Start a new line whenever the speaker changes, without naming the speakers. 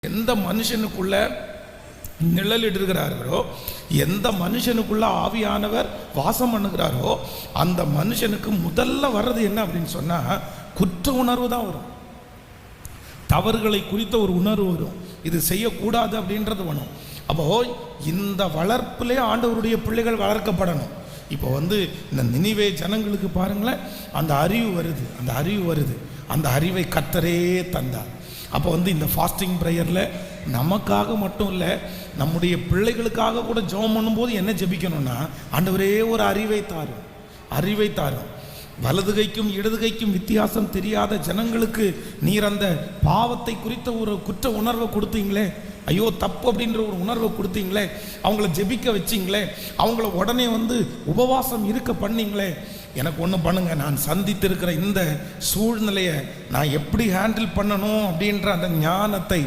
எந்த மனுஷனுக்குள்ள நிழலிடுகிறார்களோ, எந்த மனுஷனுக்குள்ள ஆவியானவர் வாசம் பண்ணுகிறாரோ, அந்த மனுஷனுக்கு முதல்ல வர்றது என்ன அப்படின்னு சொன்னா குற்ற உணர்வு தான் வரும். தவறுகளை குறித்த ஒரு உணர்வு வரும், இது செய்யக்கூடாது அப்படின்றது வரும். அப்போ இந்த வளர்ப்பிலே ஆண்டவருடைய பிள்ளைகள் வளர்க்கப்படணும். இப்போ இந்த நினிவே ஜனங்களுக்கு பாருங்களேன், அந்த அறிவு வருது, அந்த அறிவை கர்த்தரே தந்தார். அப்போ இந்த ஃபாஸ்டிங் ப்ரேயரில் நமக்காக மட்டும் இல்லை, நம்முடைய பிள்ளைகளுக்காக கூட ஜெபம் பண்ணும்போது என்ன ஜெபிக்கணும்னா, ஆண்டவரே ஒரு அறிவை தாரும். வலதுகைக்கும் இடதுகைக்கும் வித்தியாசம் தெரியாத ஜனங்களுக்கு நீர் அந்த பாவத்தை குறித்த ஒரு குற்ற உணர்வை கொடுத்தீங்களே, ஐயோ தப்பு அப்படின்ற ஒரு உணர்வை கொடுத்தீங்களே, அவங்கள ஜெபிக்க வச்சிங்களே, அவங்கள உடனே உபவாசம் இருக்க பண்ணீங்களே. எனக்கு ஒன்று பண்ணுங்க, நான் சந்தித்திருக்கிற இந்த சூழ்நிலையை நான் எப்படி ஹேண்டில் பண்ணணும் அப்படின்ற அந்த ஞானத்தை